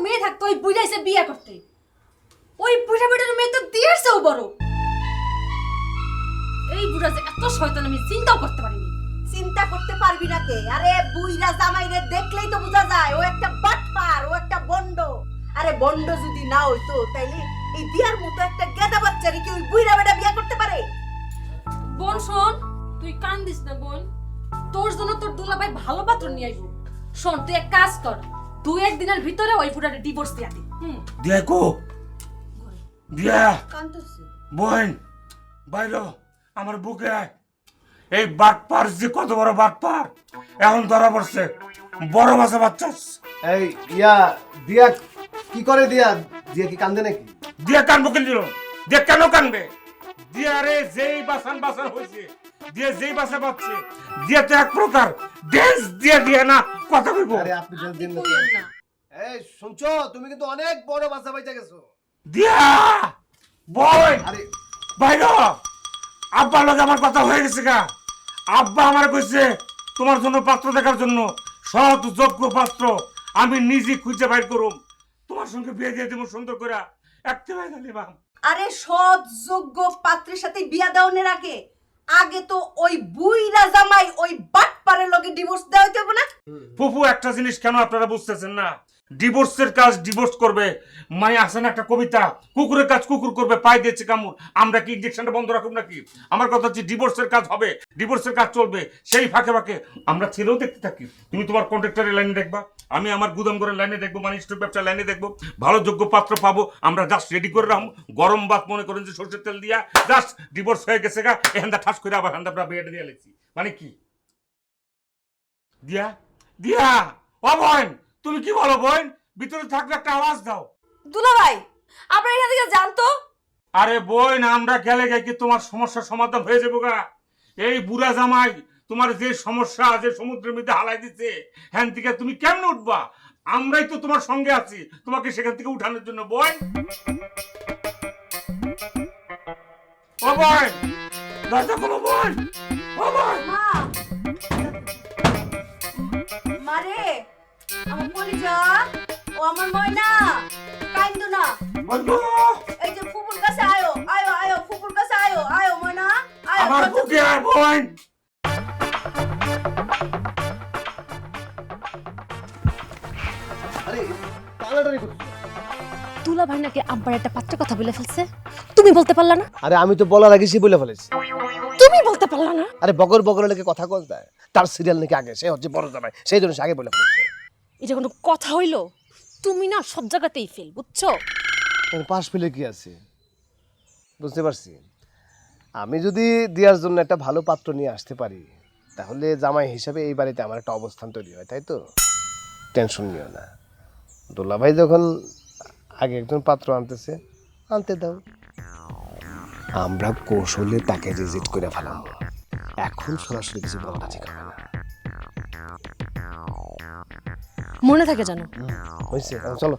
মেয়ে থাকতো ওই বুড়াইছে বিয়ে করতে। ওই বুড়া বেটার মেয়ে তো দিয়েছেও বড়। এই বুড়া যে এত শয়তান আমি চিন্তাও করতে পারিনি। চিন্তা করতে পারবি না কে? আরে বুইরা জামাইরে দেখলেই তো বোঝা যায় ও একটা বাটপার, ও একটা বন্ড। আরে বন্ড যদি না হইতো তাইলে এই দিয়ার মতো একটা গেদা বাচ্চারে কি ওই বুইরা বেটা বিয়ে করতে পারে? বোন শোন, তুই কান্দিস না বোন। তোর জন্য তোর দুলাভাই ভালো পাত্র নিয়ে আইবো। শোন তুই এক কাজ কর, 2-1 দিনের ভিতরে ওই বুড়ারে ডিভোর্স দিয়া দে। দেখো দিয়া কান্দছে। বোন বাইরো আমার বুকে আয়। এই বাটপার যে কত বড় বাটপার এখন ধরা পড়ছে, বড় বাচ্চা বাচ্চাস। এই ইয়া দিয়া কি করে? দিয়া দিয়া কি কান্দে নাকি? দিয়া কানবো কেন দিল? দিয়া কেন কানবে? দিয়া রে যেই বাসান হয়েছে, দিয়া যেই বাসা পাচ্ছে, দিয়া তো এক প্রকার ড্যান্স দিয়া দিয়া না কথা কইব। আরে আপনি দিন না। বলেন না। এই শুনছো, তুমি কিন্তু অনেক বড় বাচ্চা বাইচা গেছো। দিয়া বই আরে বাইরো। আব্বার লগে আমার কথা হয়ে গেছে গা। আব্বা আমার কইছে তোমার জন্য পাত্র দেখার জন্য, সৎ যোগ্য পাত্র আমি নিজে খুঁজে বাইর করুম, তোমার সঙ্গে বিয়ে দিয়ে দেবো সুন্দর করে। একটা বাইরে নিবাম। আরে সৎ যোগ্য পাত্রের সাথে বিয়া দেওয়ার আগে আগে তো ওই বুইরা জামাই ওই বাটপারের লগে ডিভোর্স দেওয়া হইতে হবে না? ফুফু একটা জিনিস কেন আপনারা বুঝতেছেন না? ডিভোর্সের কাজ ডিভোর্স করবে, মানে আছে না একটা কবিতা, কুকুরের কাজ কুকুর করবে, পায়ে দিয়েছে কামড়। আমরা কি ইনজেকশনটা বন্ধ রাখুন নাকি? আমার কথা হচ্ছে ডিভোর্সের কাজ হবে, ডিভোর্সের কাজ চলবে, সেই ফাঁকে ফাঁকে আমরা ছেলেও দেখতে থাকি। তুমি তোমার কন্ট্রাক্টরের লাইনে দেখবা, আমি আমার গুদামঘরের লাইনে দেখবো, মানে স্টোর ব্যবসার লাইনে দেখবো। ভালো যোগ্য পাত্র পাবো, আমরা জাস্ট রেডি করে রাখবো। গরম ভাত মনে করেন যে সরষের তেল দিয়া জাস্ট ডিভোর্স হয়ে গেছে গা, এখানটা ঠাস করে আবার হান্দা বেড়ে দিয়ে লেগছি। মানে কি দিয়া দিয়া ও বোন, তুমি কি বলো বোন? ভিতরে থাকলে একটা আওয়াজ দাও। দুলাভাই আপনারা এখান থেকে জানতো। আরে বোন, আমরা গেলে গে কি তোমার সমস্যার সমাধান হয়ে যাবো গা? এই বুড়া জামাই তোমার যে সমস্যা, যে সমুদ্রের মধ্যে হালাই দিচ্ছে, হ্যান থেকে তুমি কেমনে উঠবা? আমরাই তো তোমার সঙ্গে আছি তোমাকে সেখান থেকে উঠানোর জন্য। বোন ও বোন, দরজা খোলো বোন। ও বোন, মা মারে আমার কলিজা, ও আমার ময়না, কাইন্দো না। বন্ধু এই যে ফুপুর কাছে আয়ো, আয়ো আয়ো ফুপুর কাছে আয়ো, আয়ো ময়না আয়ো। আমার বুকে আয় বোন। আরে টানাটানি করছো। দুলাভাই নাকি আব্বার একটা পাত্রের কথা বলে ফেলছে, তুমি বলতে পারলা না? আরে আমি তো বলার আগে সে বলে ফেলেছি। তুমি বলতে পারলা না? আরে বগর বগর লেগে কথা কল দেয়, তার সিরিয়াল নাকি আগে, সে হচ্ছে বড় জামাই, সেই জন্য সে আগে বলে ফেলেছে। এটা কোনো কথা হইলো? তুমি না সব জায়গাতেই ফেল, বুঝছো? পাশ ফেলে কি আছে? বুঝতে পারছি। আমি যদি দিয়ার জন্য একটা ভালো পাত্র নিয়ে আসতে পারি, তাহলে জামাই হিসাবে এই বাড়িতে আমার একটা অবস্থান তৈরি হয়, তাই তো? টেনশন নিও না। দোলাভাই যখন আগে একজন পাত্র আনতেছে, আনতে দাও। আমরা কৌশলে তাকে রিজেক্ট করে ফেলাম। এখন সরাসরি কিছু বলা ঠিক হবে না। মনে থাকে জানো। হয়েছে, চলো।